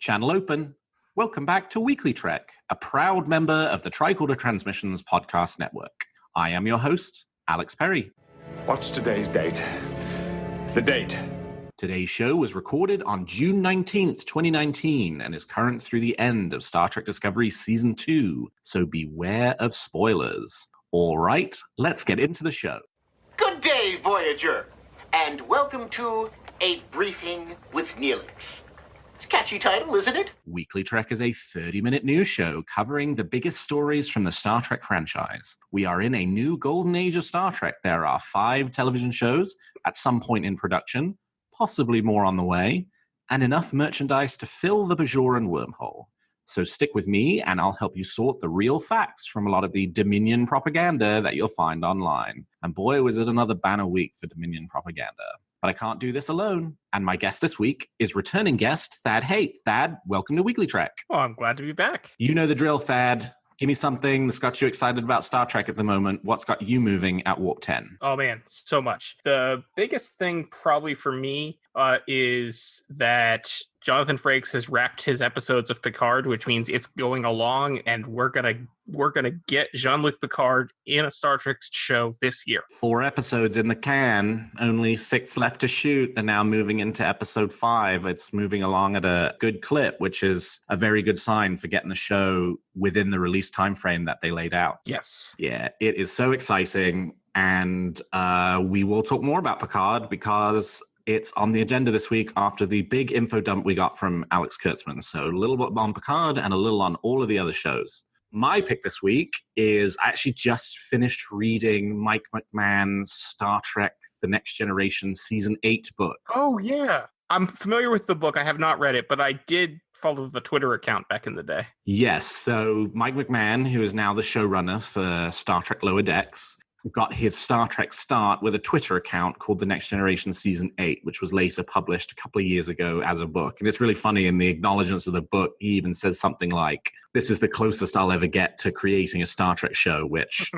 Channel open. Welcome back to WeeklyTrek, a proud member of the Tricorder Transmissions podcast network. I am your host, Alex Perry. What's today's date? The date. Today's show was recorded on June 19th, 2019, and is current through the end of Star Trek Discovery Season 2, so beware of spoilers. All right, let's get into the show. Good day, Voyager, and welcome to A Briefing with Neelix. It's a catchy title, isn't it? WeeklyTrek is a 30-minute news show covering the biggest stories from the Star Trek franchise. We are in a new golden age of Star Trek. There are 5 television shows at some point in production, possibly more on the way, and enough merchandise to fill the Bajoran wormhole. So stick with me, and I'll help you sort the real facts from a lot of the Dominion propaganda that you'll find online. And boy, was it another banner week for Dominion propaganda. But I can't do this alone. And my guest this week is returning guest Thad Haight. Thad, welcome to WeeklyTrek. Oh, I'm glad to be back. You know the drill, Thad. Give me something that's got you excited about Star Trek at the moment. What's got you moving at Warp 10? Oh, man, so much. The biggest thing probably for me is that Jonathan Frakes has wrapped his episodes of Picard, which means it's going along, and we're gonna get Jean-Luc Picard in a Star Trek show this year. 4 episodes in the can, only 6 left to shoot. They're now moving into episode 5. It's moving along at a good clip, which is a very good sign for getting the show within the release timeframe that they laid out. Yes. Yeah, it is so exciting, and we will talk more about Picard because it's on the agenda this week after the big info dump we got from Alex Kurtzman. So a little bit on Picard and a little on all of the other shows. My pick this week is I actually just finished reading Mike McMahon's Star Trek The Next Generation Season 8 book. Oh, yeah. I'm familiar with the book. I have not read it, but I did follow the Twitter account back in the day. Yes. So Mike McMahon, who is now the showrunner for Star Trek Lower Decks, got his Star Trek start with a Twitter account called The Next Generation Season 8, which was later published a couple of years ago as a book. And it's really funny, in the acknowledgements of the book, he even says something like, "This is the closest I'll ever get to creating a Star Trek show," which,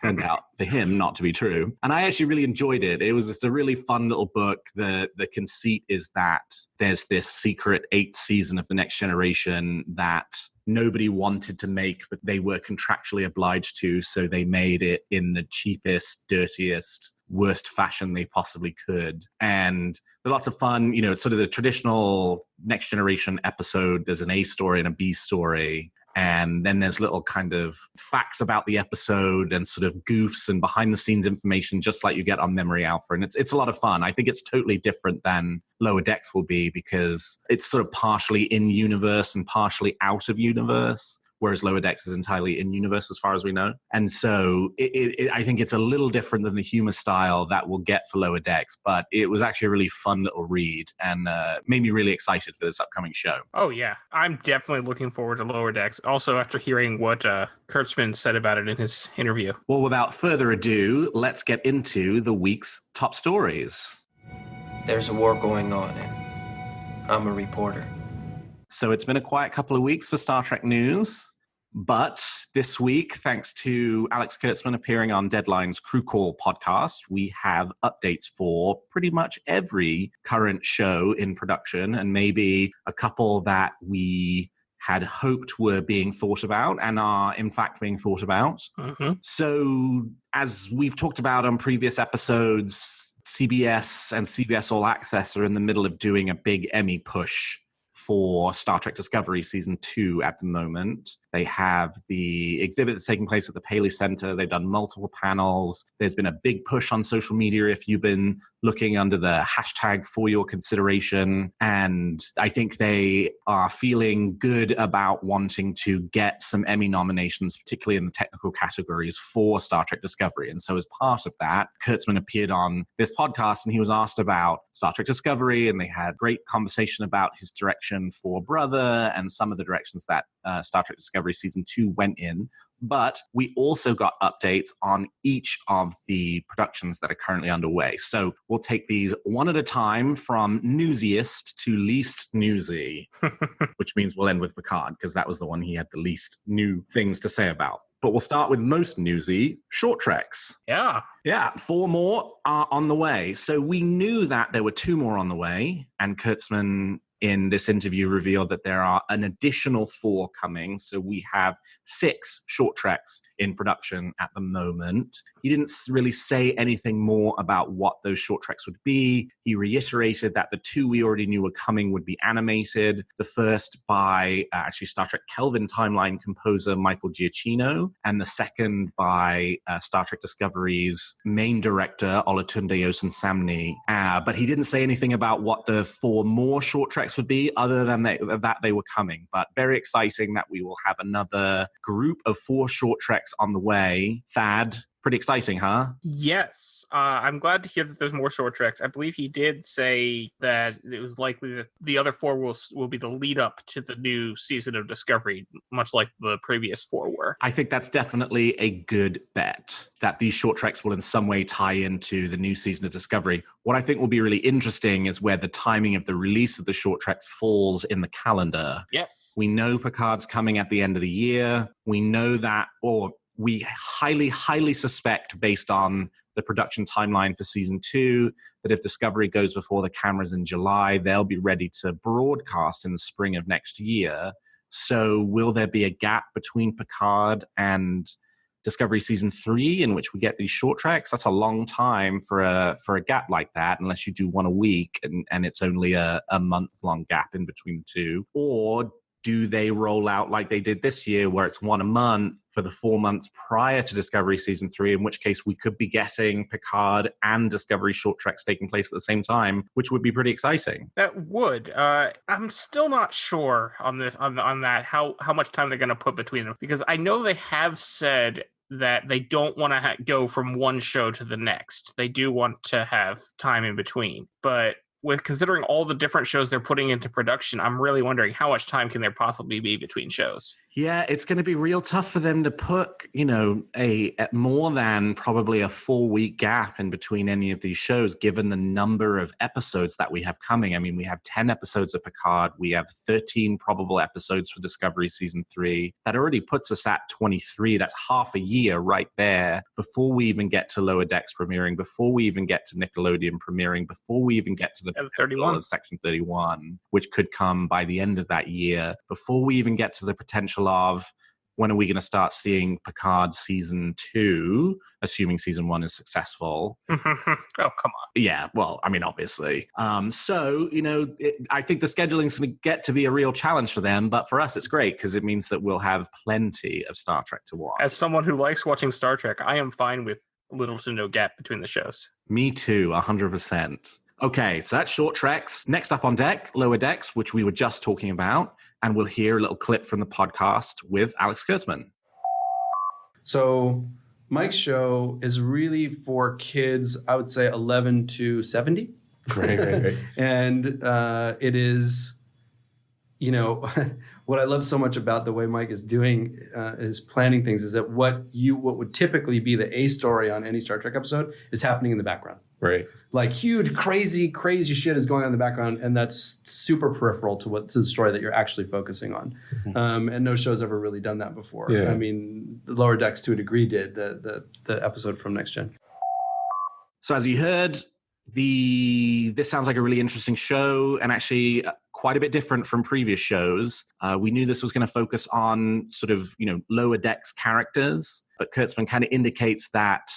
turned out for him not to be true. And I actually really enjoyed it. It was just a really fun little book. The conceit is that there's this secret 8th season of The Next Generation that nobody wanted to make, but they were contractually obliged to, so they made it in the cheapest, dirtiest, worst fashion they possibly could. And they're lots of fun. It's sort of the traditional Next Generation episode. There's an A story and a B story. And then there's little kind of facts about the episode and sort of goofs and behind-the-scenes information, just like you get on Memory Alpha. And it's a lot of fun. I think it's totally different than Lower Decks will be because it's sort of partially in-universe and partially out-of-universe, whereas Lower Decks is entirely in-universe as far as we know. And so I think it's a little different than the humor style that we'll get for Lower Decks, but it was actually a really fun little read and made me really excited for this upcoming show. Oh, yeah. I'm definitely looking forward to Lower Decks. Also, after hearing what Kurtzman said about it in his interview. Well, without further ado, let's get into the week's top stories. There's a war going on, and I'm a reporter. So it's been a quiet couple of weeks for Star Trek news, but this week, thanks to Alex Kurtzman appearing on Deadline's Crew Call podcast, we have updates for pretty much every current show in production, and maybe a couple that we had hoped were being thought about and are in fact being thought about. Mm-hmm. So as we've talked about on previous episodes, CBS and CBS All Access are in the middle of doing a big Emmy push for Star Trek Discovery Season 2 at the moment. They have the exhibit that's taking place at the Paley Center. They've done multiple panels. There's been a big push on social media if you've been looking under the hashtag for your consideration. And I think they are feeling good about wanting to get some Emmy nominations, particularly in the technical categories for Star Trek Discovery. And so as part of that, Kurtzman appeared on this podcast and he was asked about Star Trek Discovery, and they had great conversation about his direction for Brother and some of the directions that Star Trek Discovery Season 2 went in. But we also got updates on each of the productions that are currently underway. So we'll take these one at a time from newsiest to least newsy, which means we'll end with Picard because that was the one he had the least new things to say about. But we'll start with most newsy, short treks. Yeah. Yeah, 4 more are on the way. So we knew that there were 2 more on the way, and Kurtzman in this interview revealed that there are an additional 4 coming. So we have 6 short treks in production at the moment. He didn't really say anything more about what those short treks would be. He reiterated that the 2 we already knew were coming would be animated. The first by actually Star Trek Kelvin timeline composer Michael Giacchino, and the second by Star Trek Discovery's main director Olatunde Osunsanmi. But he didn't say anything about what the 4 more short treks would be, other than that they were coming. But very exciting that we will have another group of 4 short treks on the way. Thad, pretty exciting, huh? Yes. I'm glad to hear that there's more short treks. I believe he did say that it was likely that the other 4 will be the lead up to the new season of Discovery, much like the previous 4 were. I think that's definitely a good bet, that these short treks will in some way tie into the new season of Discovery. What I think will be really interesting is where the timing of the release of the short treks falls in the calendar. Yes. We know Picard's coming at the end of the year. We know that, or we highly, highly suspect, based on the production timeline for season 2, that if Discovery goes before the cameras in July, they'll be ready to broadcast in the spring of next year. So will there be a gap between Picard and Discovery season 3 in which we get these short treks? That's a long time for a gap like that, unless you do one a week and it's only a month-long gap in between the 2. Or do they roll out like they did this year, where it's 1 a month for the 4 months prior to Discovery Season 3, in which case we could be getting Picard and Discovery short treks taking place at the same time, which would be pretty exciting. That would. I'm still not sure on this on that how much time they're going to put between them, because I know they have said that they don't want to go from one show to the next. They do want to have time in between, but with considering all the different shows they're putting into production, I'm really wondering how much time can there possibly be between shows. Yeah, it's going to be real tough for them to put, a more than probably a 4-week gap in between any of these shows, given the number of episodes that we have coming. I mean, we have 10 episodes of Picard. We have 13 probable episodes for Discovery Season 3. That already puts us at 23. That's half a year right there before we even get to Lower Decks premiering, before we even get to Nickelodeon premiering, before we even get to the 31 of Section 31, which could come by the end of that year, before we even get to the potential of when are we going to start seeing Picard season 2, assuming season 1 is successful. Oh, come on. Yeah, well, I mean, obviously. I think the scheduling is going to get to be a real challenge for them, but for us, it's great because it means that we'll have plenty of Star Trek to watch. As someone who likes watching Star Trek, I am fine with little to no gap between the shows. Me too, 100%. Okay, so that's short treks. Next up on deck, Lower Decks, which we were just talking about, and we'll hear a little clip from the podcast with Alex Kurtzman. So Mike's show is really for kids, I would say 11 to 70. Right. And it is, what I love so much about the way Mike is doing is planning things is that what would typically be the A story on any Star Trek episode is happening in the background. Right. Like huge, crazy shit is going on in the background, and that's super peripheral to the story that you're actually focusing on. Mm-hmm. And no show's ever really done that before. Yeah. I mean, the Lower Decks to a degree did the episode from Next Gen. So as you heard, this sounds like a really interesting show, and actually quite a bit different from previous shows. We knew this was going to focus on sort of, Lower Decks characters, but Kurtzman kind of indicates that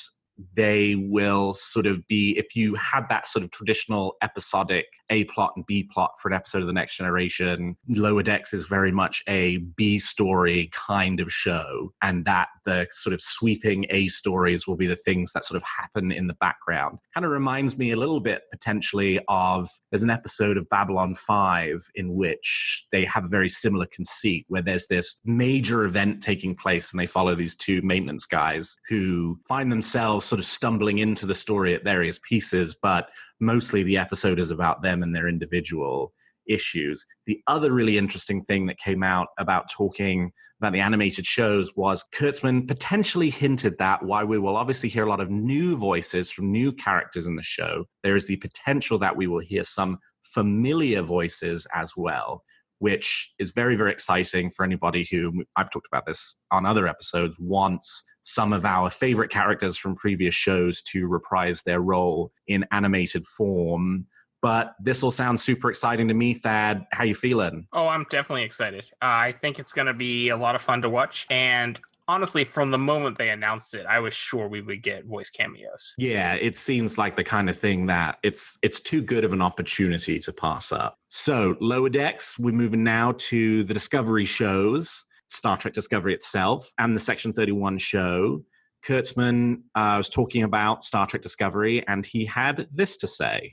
they will sort of be, if you had that sort of traditional episodic A plot and B plot for an episode of The Next Generation, Lower Decks is very much a B story kind of show, and that the sort of sweeping A stories will be the things that sort of happen in the background. Kind of reminds me a little bit potentially of, there's an episode of Babylon 5 in which they have a very similar conceit, where there's this major event taking place and they follow these 2 maintenance guys who find themselves sort of stumbling into the story at various pieces, but mostly the episode is about them and their individual issues. The other really interesting thing that came out about talking about the animated shows was Kurtzman potentially hinted that while we will obviously hear a lot of new voices from new characters in the show, there is the potential that we will hear some familiar voices as well, which is very, very exciting for anybody who, I've talked about this on other episodes, wants some of our favorite characters from previous shows to reprise their role in animated form. But this all sounds super exciting to me, Thad. How you feeling? Oh, I'm definitely excited. I think it's going to be a lot of fun to watch. And honestly, from the moment they announced it, I was sure we would get voice cameos. Yeah, it seems like the kind of thing that it's too good of an opportunity to pass up. So, Lower Decks, we're moving now to the Discovery shows, Star Trek Discovery itself, and the Section 31 show. Kurtzman was talking about Star Trek Discovery, and he had this to say.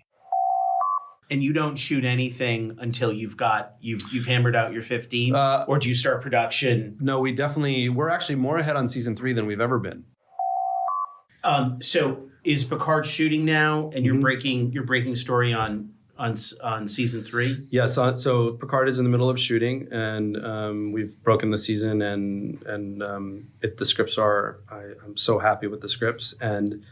And you don't shoot anything until you've hammered out your 15, or do you start production? No, we're actually more ahead on season 3 than we've ever been. So is Picard shooting now, and you're breaking story on season 3? Yes. So Picard is in the middle of shooting, and we've broken the season, and the scripts are. I'm so happy with the scripts, and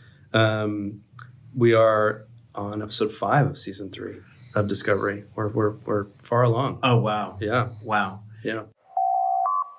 we are on episode 5 of season 3 of Discovery. We're far along. Oh wow! Yeah. Wow. Yeah.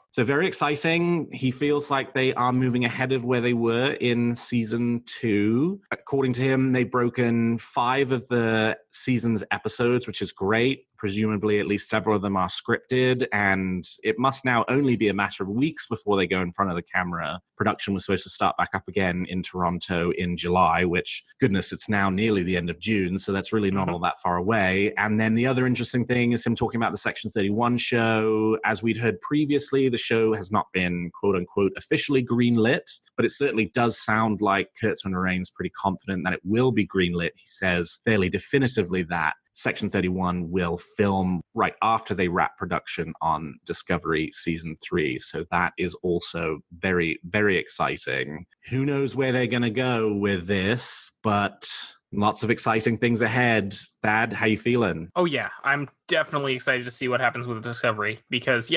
So very exciting. He feels like they are moving ahead of where they were in season 2. According to him, they've broken 5 of the season's episodes, which is great. Presumably, at least several of them are scripted, and it must now only be a matter of weeks before they go in front of the camera. Production was supposed to start back up again in Toronto in July, which, goodness, it's now nearly the end of June, so that's really not all that far away. And then the other interesting thing is him talking about the Section 31 show. As we'd heard previously, the show has not been, quote-unquote, officially greenlit, but it certainly does sound like Kurtzman remains pretty confident that it will be greenlit. He says fairly definitively that Section 31 will film right after they wrap production on Discovery Season 3. So that is also very, very exciting. Who knows where they're going to go with this, but lots of exciting things ahead. Thad, how you feeling? Oh, yeah. I'm definitely excited to see what happens with Discovery because,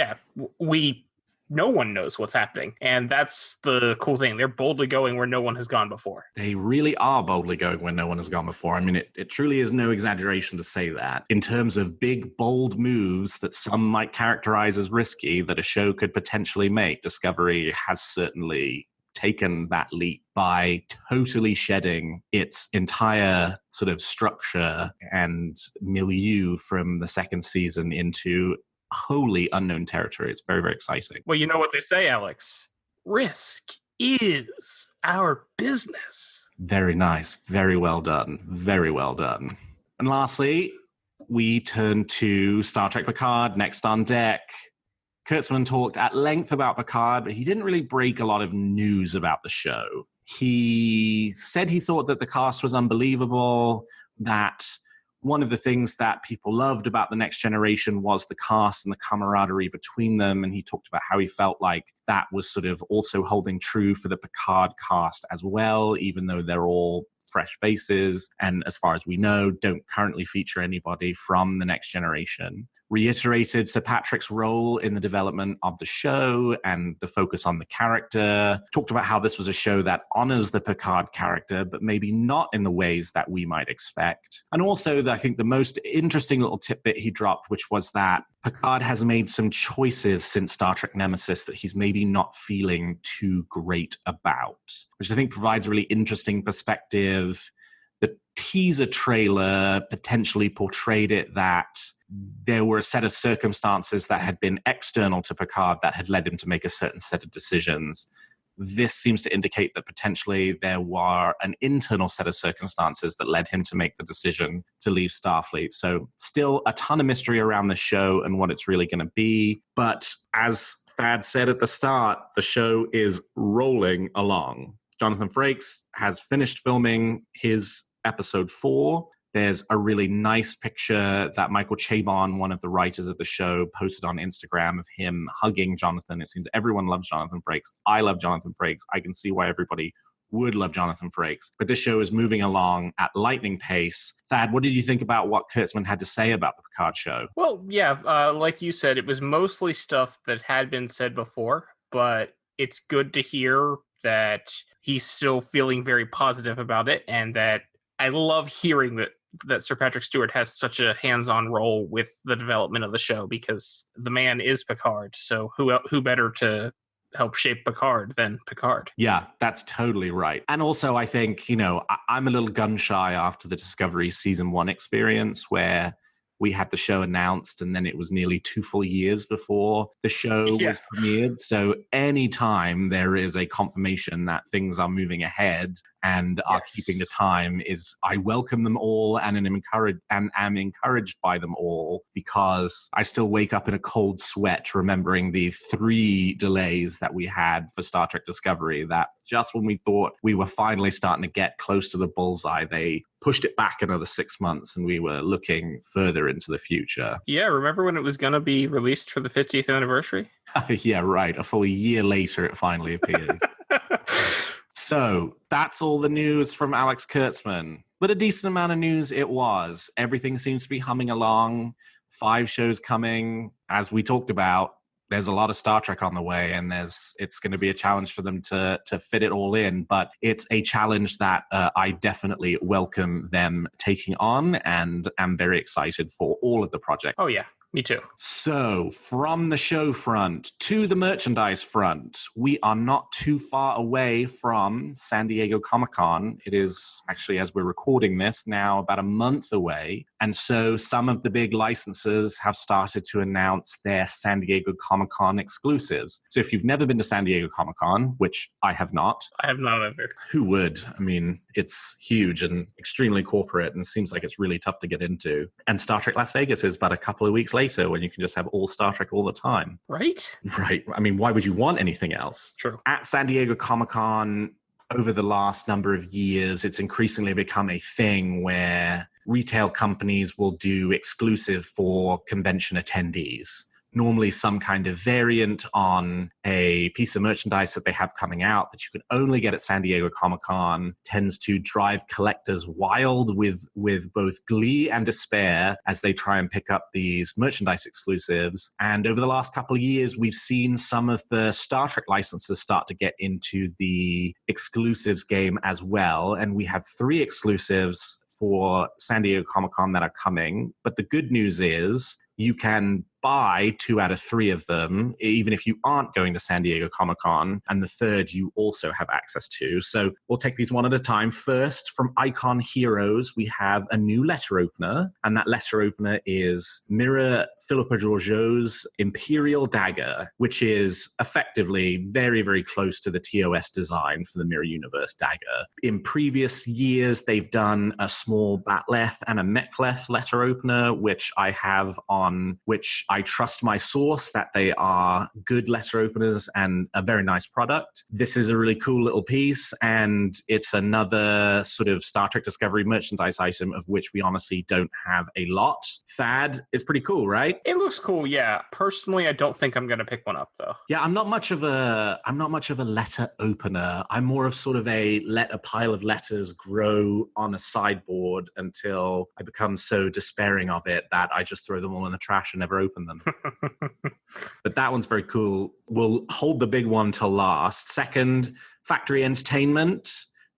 no one knows what's happening. And that's the cool thing. They're boldly going where no one has gone before. They really are boldly going where no one has gone before. I mean, it truly is no exaggeration to say that. In terms of big, bold moves that some might characterize as risky that a show could potentially make, Discovery has certainly taken that leap by totally shedding its entire sort of structure and milieu from the second season into wholly unknown territory. It's very, very exciting. Well, you know what they say, Alex. Risk is our business. Very nice. Very well done. Very well done. And lastly, we turn to Star Trek Picard, Next on Deck. Kurtzman talked at length about Picard, but he didn't really break a lot of news about the show. He said he thought that the cast was unbelievable, that one of the things that people loved about The Next Generation was the cast and the camaraderie between them. And he talked about how he felt like that was sort of also holding true for the Picard cast as well, even though they're all fresh faces. And as far as we know, don't currently feature anybody from The Next Generation. Reiterated Sir Patrick's role in the development of the show and the focus on the character. Talked about how this was a show that honors the Picard character, but maybe not in the ways that we might expect. And also, I think the most interesting little tidbit he dropped, which was that Picard has made some choices since Star Trek Nemesis that he's maybe not feeling too great about, which I think provides a really interesting perspective. The teaser trailer potentially portrayed it that there were a set of circumstances that had been external to Picard that had led him to make a certain set of decisions. This seems to indicate that potentially there were an internal set of circumstances that led him to make the decision to leave Starfleet. So still a ton of mystery around the show and what it's really going to be. But as Thad said at the start, the show is rolling along. Jonathan Frakes has finished filming his episode 4. There's a really nice picture that Michael Chabon, one of the writers of the show, posted on Instagram of him hugging Jonathan. It seems everyone loves Jonathan Frakes. I love Jonathan Frakes. I can see why everybody would love Jonathan Frakes. But this show is moving along at lightning pace. Thad, what did you think about what Kurtzman had to say about the Picard show? Well, yeah, like you said, it was mostly stuff that had been said before, but it's good to hear that he's still feeling very positive about it, and that I love hearing that Sir Patrick Stewart has such a hands-on role with the development of the show, because the man is Picard. So who better to helped shape Picard than Picard. Yeah, that's totally right. And also, I think, I'm a little gun shy after the Discovery season 1 experience where we had the show announced and then it was nearly 2 full years before the show was premiered. So anytime there is a confirmation that things are moving ahead and are keeping the time, I welcome them all and am encouraged by them all, because I still wake up in a cold sweat remembering the 3 delays that we had for Star Trek Discovery, that just when we thought we were finally starting to get close to the bullseye, they pushed it back another 6 months and we were looking further into the future. Yeah, remember when it was going to be released for the 50th anniversary? Yeah, right. A full year later, it finally appears. So that's all the news from Alex Kurtzman. But a decent amount of news it was. Everything seems to be humming along. 5 shows coming. As we talked about, there's a lot of Star Trek on the way, and it's going to be a challenge for them to fit it all in. But it's a challenge that I definitely welcome them taking on, and am very excited for all of the projects. Oh, yeah. Me too. So, from the show front to the merchandise front, we are not too far away from San Diego Comic-Con. It is actually, as we're recording this, now about a month away. And so some of the big licenses have started to announce their San Diego Comic-Con exclusives. So if you've never been to San Diego Comic-Con, which I have not. I have not either. Who would? I mean, it's huge and extremely corporate and seems like it's really tough to get into. And Star Trek Las Vegas is about a couple of weeks later when you can just have all Star Trek all the time. Right? Right. I mean, why would you want anything else? True. At San Diego Comic-Con, over the last number of years, it's increasingly become a thing where retail companies will do exclusive for convention attendees. Normally some kind of variant on a piece of merchandise that they have coming out that you can only get at San Diego Comic-Con tends to drive collectors wild with both glee and despair as they try and pick up these merchandise exclusives. And over the last couple of years, we've seen some of the Star Trek licenses start to get into the exclusives game as well. And we have 3 exclusives for San Diego Comic-Con that are coming. But the good news is you can buy 2 out of 3 of them, even if you aren't going to San Diego Comic-Con, and the third you also have access to. So we'll take these one at a time. First, from Icon Heroes, we have a new letter opener, and that letter opener is Mira Philippa Georgiou's Imperial Dagger, which is effectively very, very close to the TOS design for the Mirror Universe dagger. In previous years, they've done a small Batleth and a Mechleth letter opener, which I have on which I trust my source that they are good letter openers and a very nice product. This is a really cool little piece, and it's another sort of Star Trek Discovery merchandise item of which we honestly don't have a lot. Thad, it's pretty cool, right? It looks cool, yeah. Personally, I don't think I'm going to pick one up, though. Yeah, I'm not much of a letter opener. I'm more of sort of let a pile of letters grow on a sideboard until I become so despairing of it that I just throw them all in the trash and never open them. But that one's very cool. We'll hold the big one till last. Second, Factory Entertainment,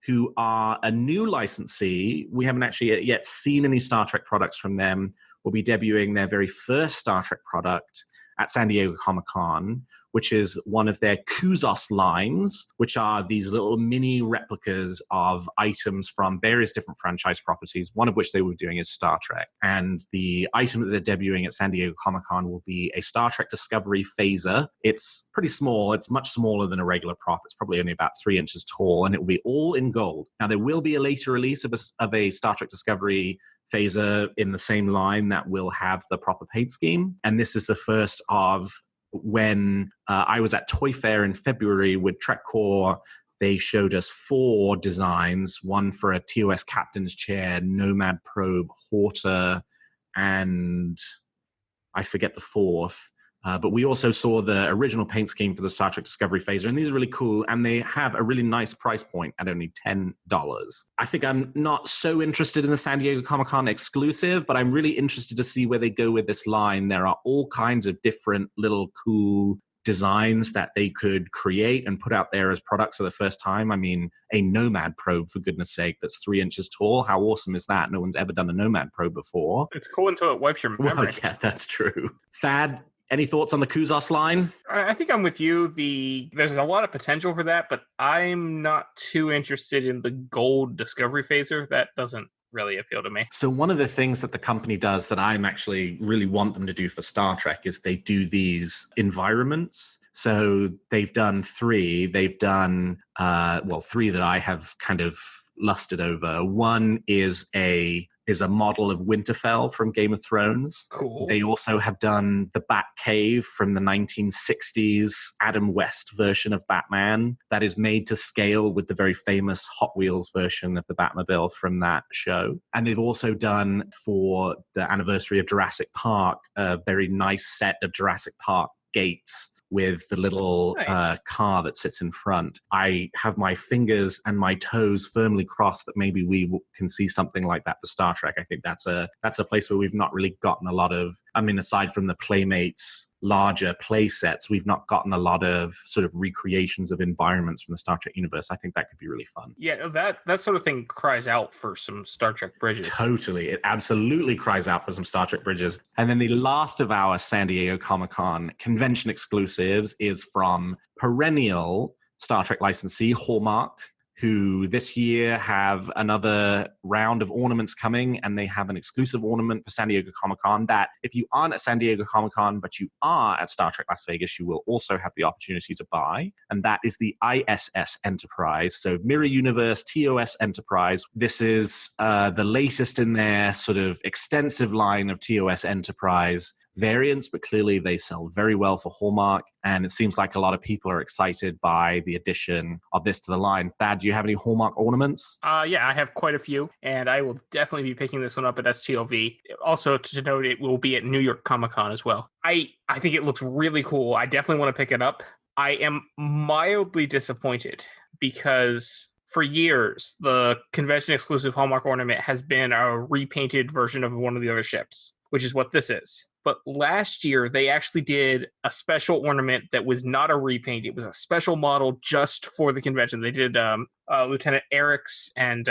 who are a new licensee. We haven't actually yet seen any Star Trek products from them. Will be debuting their very first Star Trek product at San Diego Comic-Con, which is one of their Kuzos lines, which are these little mini replicas of items from various different franchise properties, one of which they were doing is Star Trek. And the item that they're debuting at San Diego Comic-Con will be a Star Trek Discovery phaser. It's pretty small. It's much smaller than a regular prop. It's probably only about 3 inches tall, and it will be all in gold. Now, there will be a later release of a Star Trek Discovery phaser in the same line that will have the proper paint scheme. And this is the first of when I was at Toy Fair in February with TrekCore. They showed us 4 designs, one for a TOS captain's chair, Nomad probe, Horta, and I forget the 4th. But we also saw the original paint scheme for the Star Trek Discovery phaser, and these are really cool, and they have a really nice price point at only $10. I think I'm not so interested in the San Diego Comic-Con exclusive, but I'm really interested to see where they go with this line. There are all kinds of different little cool designs that they could create and put out there as products for the first time. I mean, a Nomad probe, for goodness sake, that's 3 inches tall. How awesome is that? No one's ever done a Nomad probe before. It's cool until it wipes your memory. Well, yeah, that's true. Thad, Any thoughts on the Kuzos line? I think I'm with you. There's a lot of potential for that, but I'm not too interested in the gold discovery phaser. That doesn't really appeal to me. So one of the things that the company does that I'm actually really want them to do for Star Trek is they do these environments. So they've done 3. They've done, 3 that I have kind of lusted over. One is a model of Winterfell from Game of Thrones. Cool. They also have done the Bat Cave from the 1960s Adam West version of Batman that is made to scale with the very famous Hot Wheels version of the Batmobile from that show. And they've also done, for the anniversary of Jurassic Park, a very nice set of Jurassic Park gates with the little car that sits in front. I have my fingers and my toes firmly crossed that maybe we can see something like that for Star Trek. I think that's a place where we've not really gotten a lot of, aside from the Playmates larger play sets, we've not gotten a lot of sort of recreations of environments from the Star Trek universe. I think that could be really fun. Yeah, that sort of thing cries out for some Star Trek bridges. Totally. It absolutely cries out for some Star Trek bridges. And then the last of our San Diego Comic-Con convention exclusives is from perennial Star Trek licensee Hallmark, who this year have another round of ornaments coming, and they have an exclusive ornament for San Diego Comic-Con that if you aren't at San Diego Comic-Con, but you are at Star Trek Las Vegas, you will also have the opportunity to buy, and that is the ISS Enterprise. So Mirror Universe TOS Enterprise. This is the latest in their sort of extensive line of TOS Enterprise variants, but clearly they sell very well for Hallmark, and it seems like a lot of people are excited by the addition of this to the line. Thad, do you have any Hallmark ornaments? Yeah, I have quite a few, and I will definitely be picking this one up at STLV. Also, to note, it will be at New York Comic-Con as well. I think it looks really cool. I definitely want to pick it up. I am mildly disappointed because for years, the convention-exclusive Hallmark ornament has been a repainted version of one of the other ships, which is what this is. But last year, they actually did a special ornament that was not a repaint. It was a special model just for the convention. They did Lieutenant Eric's and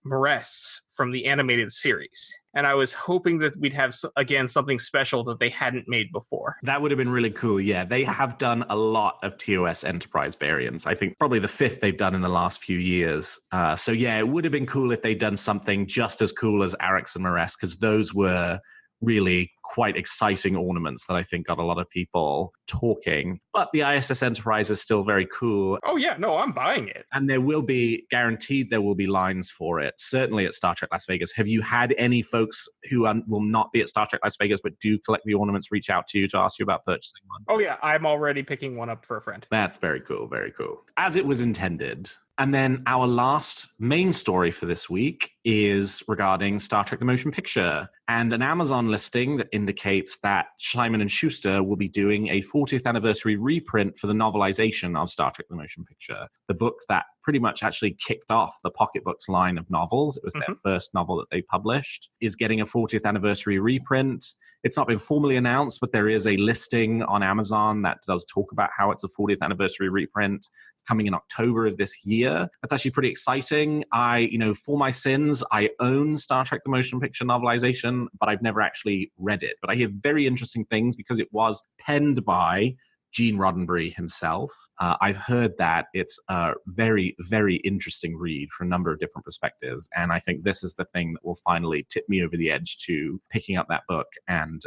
Maress from the animated series. And I was hoping that we'd have, again, something special that they hadn't made before. That would have been really cool. Yeah, they have done a lot of TOS Enterprise variants. I think probably the 5th they've done in the last few years. So yeah, it would have been cool if they'd done something just as cool as Eric's and Maress, because those were really quite exciting ornaments that I think got a lot of people talking. But the ISS Enterprise is still very cool. Oh yeah, no, I'm buying it. And there will be, guaranteed there will be lines for it, certainly at Star Trek Las Vegas. Have you had any folks who will not be at Star Trek Las Vegas but do collect the ornaments reach out to you to ask you about purchasing one? Oh yeah, I'm already picking one up for a friend. That's very cool, very cool. As it was intended. And then our last main story for this week is regarding Star Trek the Motion Picture and an Amazon listing that indicates that Simon & Schuster will be doing a 40th anniversary reprint for the novelization of Star Trek the Motion Picture, the book that pretty much actually kicked off the Pocketbooks line of novels. It was their first novel that they published, is getting a 40th anniversary reprint. It's not been formally announced, but there is a listing on Amazon that does talk about how it's a 40th anniversary reprint. It's coming in October of this year. That's actually pretty exciting. For my sins, I own Star Trek the Motion Picture novelization, but I've never actually read it. But I hear very interesting things because it was penned by Gene Roddenberry himself. I've heard that it's a very, very interesting read from a number of different perspectives. And I think this is the thing that will finally tip me over the edge to picking up that book and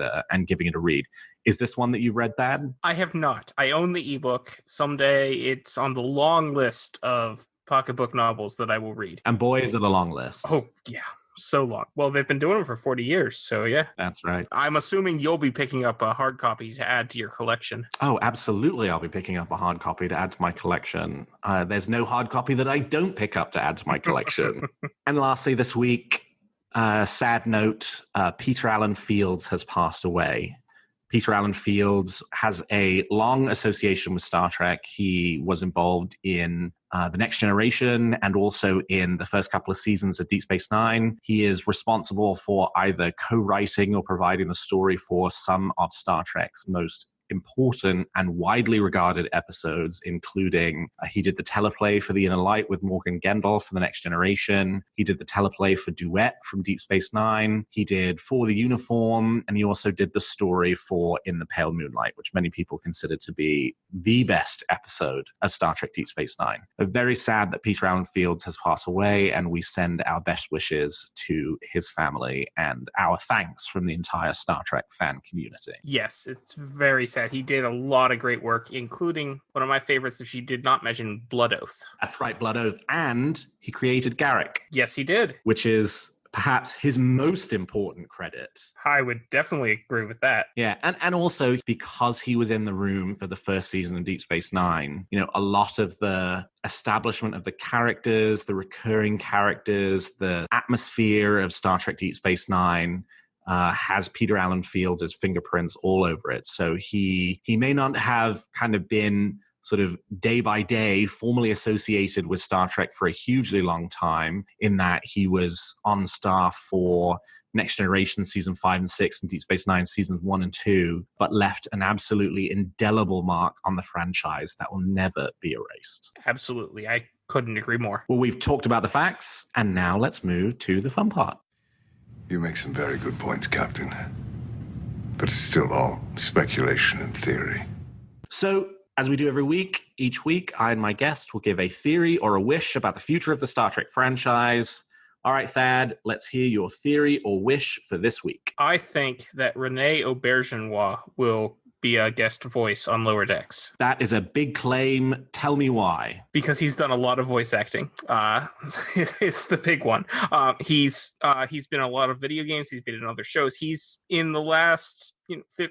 giving it a read. Is this one that you've read, Thad? I have not. I own the ebook. Someday it's on the long list of pocketbook novels that I will read. And boy, is it a long list. Oh, yeah. So long. Well, they've been doing them for 40 years, so yeah. That's right. I'm assuming you'll be picking up a hard copy to add to your collection. Oh, absolutely. I'll be picking up a hard copy to add to my collection. There's no hard copy that I don't pick up to add to my collection. And lastly, this week, sad note, Peter Allen Fields has passed away. Peter Allen Fields has a long association with Star Trek. He was involved in The Next Generation and also in the first couple of seasons of Deep Space Nine. He is responsible for either co-writing or providing the story for some of Star Trek's most important and widely regarded episodes, including he did the teleplay for The Inner Light with Morgan Gendel for The Next Generation. He did the teleplay for Duet from Deep Space Nine. He did For the Uniform, and he also did the story for In the Pale Moonlight, which many people consider to be the best episode of Star Trek Deep Space Nine. I'm very sad that Peter Allen Fields has passed away, and we send our best wishes to his family and our thanks from the entire Star Trek fan community. Yes, it's very sad. He did a lot of great work, including one of my favorites, if she did not mention, Blood Oath. That's right, Blood Oath. And he created Garrick. Yes, he did. Which is perhaps his most important credit. I would definitely agree with that. Yeah, and also because he was in the room for the first season of Deep Space Nine, a lot of the establishment of the characters, the recurring characters, the atmosphere of Star Trek Deep Space Nine has Peter Allen Fields' fingerprints all over it. So he may not have kind of been sort of day by day formally associated with Star Trek for a hugely long time, in that he was on staff for Next Generation Season 5 and 6 and Deep Space Nine Seasons 1 and 2, but left an absolutely indelible mark on the franchise that will never be erased. Absolutely. I couldn't agree more. Well, we've talked about the facts, and now let's move to the fun part. You make some very good points, Captain. But it's still all speculation and theory. So, as we do every week, each week, I and my guest will give a theory or a wish about the future of the Star Trek franchise. All right, Thad, let's hear your theory or wish for this week. I think that Rene Auberjonois will be a guest voice on Lower Decks. That is a big claim. Tell me why. Because he's done a lot of voice acting. It's the big one. He's been in a lot of video games. He's been in other shows. He's in the last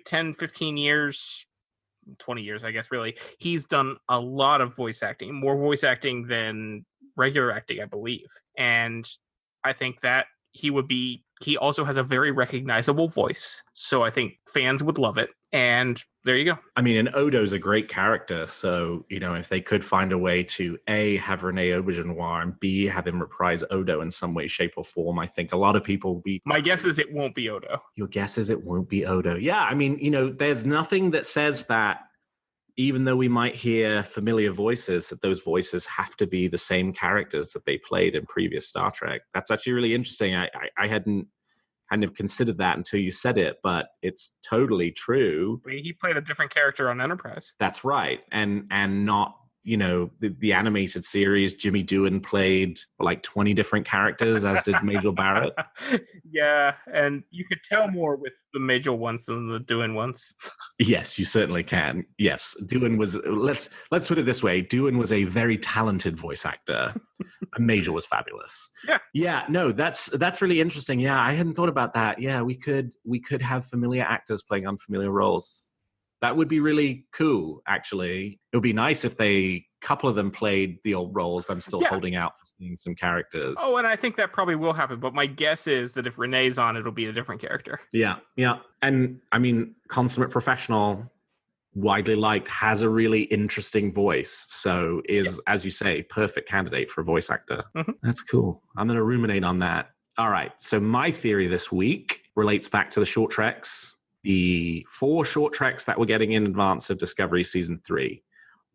10, 15 years, 20 years, I guess, really. He's done a lot of voice acting, more voice acting than regular acting, I believe. And I think that he also has a very recognizable voice. So I think fans would love it. And there you go. I mean, and Odo's a great character. So, if they could find a way to A, have Rene Auberjonois, and B, have him reprise Odo in some way, shape, or form, I think a lot of people will be... My guess is it won't be Odo. Your guess is it won't be Odo. Yeah, I mean, there's nothing that says that even though we might hear familiar voices, that those voices have to be the same characters that they played in previous Star Trek. That's actually really interesting. I hadn't kind of considered that until you said it, but it's totally true. He played a different character on Enterprise. That's right. And not, the animated series, Jimmy Doohan played like 20 different characters, as did Majel Barrett. Yeah, and you could tell more with the Majel ones than the Doohan ones. Yes, you certainly can. Yes, Doohan was, let's put it this way, Doohan was a very talented voice actor. Majel was fabulous. Yeah, no, that's really interesting. Yeah, I hadn't thought about that. Yeah, we could have familiar actors playing unfamiliar roles. That would be really cool, actually. It would be nice if a couple of them played the old roles. I'm still holding out for seeing some characters. Oh, and I think that probably will happen. But my guess is that if Renee's on, it'll be a different character. Yeah. And, I mean, consummate professional, widely liked, has a really interesting voice. So is, as you say, perfect candidate for a voice actor. Mm-hmm. That's cool. I'm going to ruminate on that. All right. So my theory this week relates back to the short treks. The 4 short treks that we're getting in advance of Discovery Season 3.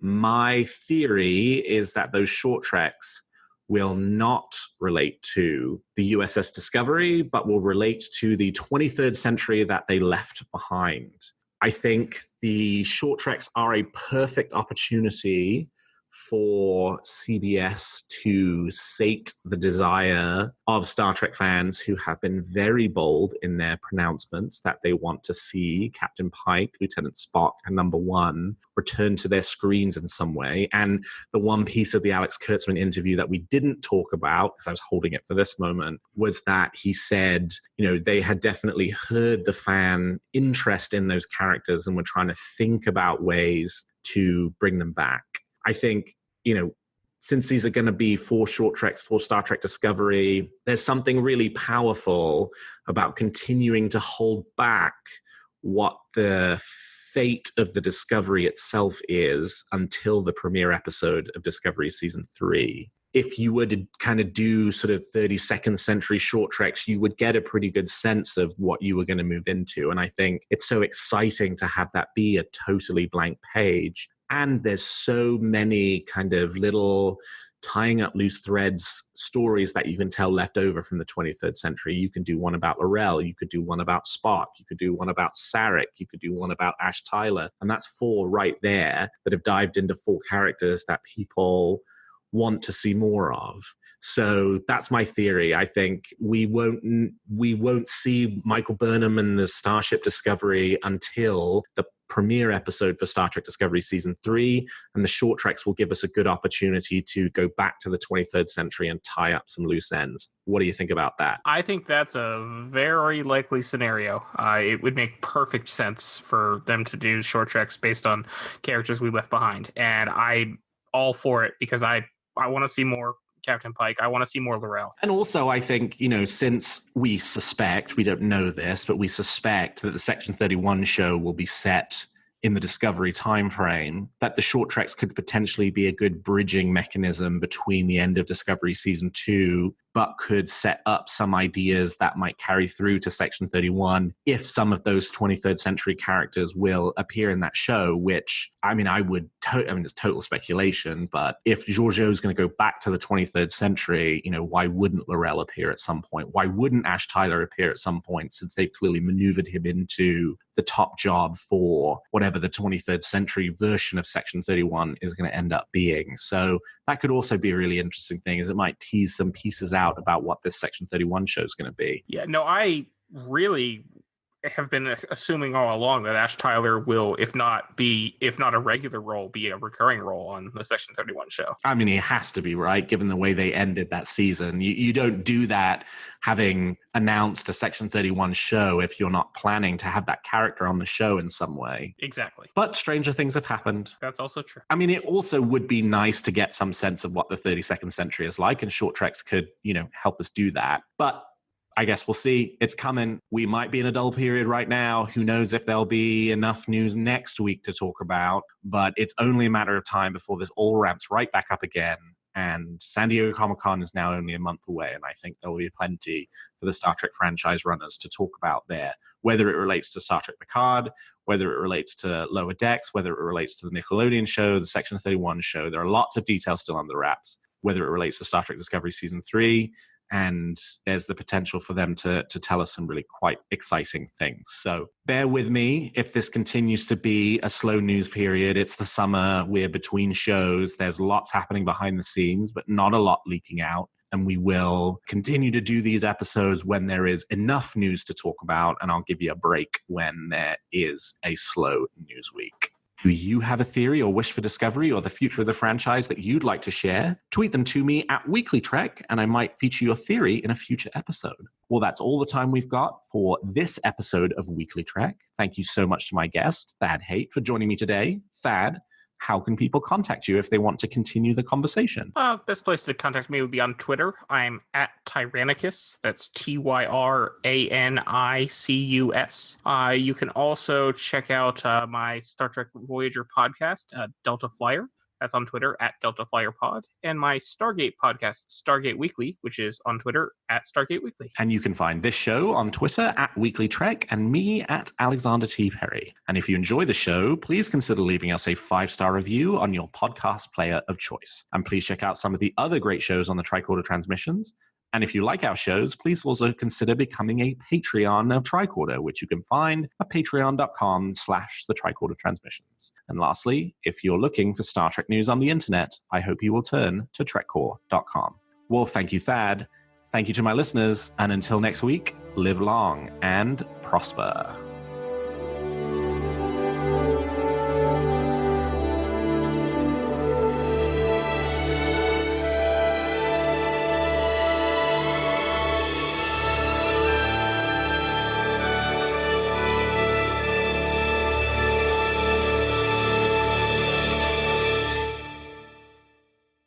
My theory is that those short treks will not relate to the USS Discovery, but will relate to the 23rd century that they left behind. I think the short treks are a perfect opportunity for CBS to sate the desire of Star Trek fans who have been very bold in their pronouncements that they want to see Captain Pike, Lieutenant Spock, and Number One return to their screens in some way. And the one piece of the Alex Kurtzman interview that we didn't talk about, because I was holding it for this moment, was that he said, they had definitely heard the fan interest in those characters and were trying to think about ways to bring them back. I think, since these are going to be 4 short treks for Star Trek Discovery, there's something really powerful about continuing to hold back what the fate of the Discovery itself is until the premiere episode of Discovery Season 3. if you were to kind of do sort of 32nd century short treks, you would get a pretty good sense of what you were going to move into. And I think it's so exciting to have that be a totally blank page. And there's so many kind of little tying up loose threads stories that you can tell left over from the 23rd century. You can do one about Laurel, you could do one about Spock, you could do one about Sarek, you could do one about Ash Tyler. And that's 4 right there that have dived into 4 characters that people want to see more of. So that's my theory. I think we won't see Michael Burnham and the Starship Discovery until the premiere episode for Star Trek Discovery Season 3, and the short treks will give us a good opportunity to go back to the 23rd century and tie up some loose ends. What do you think about that? I think that's a very likely scenario. It would make perfect sense for them to do short treks based on characters we left behind, and I'm all for it because I want to see more Captain Pike. I want to see more Laurel. And also, I think, since we suspect, we don't know this, but we suspect that the Section 31 show will be set in the Discovery timeframe, that the short treks could potentially be a good bridging mechanism between the end of Discovery Season 2, but could set up some ideas that might carry through to Section 31 if some of those 23rd century characters will appear in that show, which, it's total speculation, but if Georgiou's going to go back to the 23rd century, why wouldn't Laurel appear at some point? Why wouldn't Ash Tyler appear at some point, since they've clearly maneuvered him into the top job for whatever the 23rd century version of Section 31 is going to end up being? So that could also be a really interesting thing, is it might tease some pieces out about what this Section 31 show is going to be. Yeah, no, I really have been assuming all along that Ash Tyler will, if not a regular role, be a recurring role on the Section 31 show. I mean, he has to be, right? Given the way they ended that season. You don't do that having announced a Section 31 show if you're not planning to have that character on the show in some way. Exactly. But stranger things have happened. That's also true. I mean, it also would be nice to get some sense of what the 32nd century is like, and short treks could, help us do that. But I guess we'll see. It's coming. We might be in a dull period right now. Who knows if there'll be enough news next week to talk about, but it's only a matter of time before this all ramps right back up again. And San Diego Comic-Con is now only a month away, and I think there will be plenty for the Star Trek franchise runners to talk about there, whether it relates to Star Trek Picard, whether it relates to Lower Decks, whether it relates to the Nickelodeon show, the Section 31 show. There are lots of details still under wraps, whether it relates to Star Trek Discovery Season 3, and there's the potential for them to tell us some really quite exciting things. So bear with me if this continues to be a slow news period. It's the summer. We're between shows. There's lots happening behind the scenes, but not a lot leaking out. And we will continue to do these episodes when there is enough news to talk about, and I'll give you a break when there is a slow news week. Do you have a theory or wish for discovery or the future of the franchise that you'd like to share? Tweet them to me at WeeklyTrek, and I might feature your theory in a future episode. Well, that's all the time we've got for this episode of Weekly Trek. Thank you so much to my guest, Thad Haight, for joining me today. Thad, how can people contact you if they want to continue the conversation? Best place to contact me would be on Twitter. I'm at Tyrannicus. That's Tyranicus. You can also check out my Star Trek Voyager podcast, Delta Flyer. That's on Twitter at Delta Flyer Pod. And my Stargate podcast, Stargate Weekly, which is on Twitter at Stargate Weekly. And you can find this show on Twitter at WeeklyTrek and me at Alexander T. Perry. And if you enjoy the show, please consider leaving us a 5-star review on your podcast player of choice. And please check out some of the other great shows on the Tricorder Transmissions. And if you like our shows, please also consider becoming a Patreon of Tricorder, which you can find at patreon.com/the Tricorder Transmissions. And lastly, if you're looking for Star Trek news on the internet, I hope you will turn to trekcore.com. Well, thank you, Thad. Thank you to my listeners. And until next week, live long and prosper.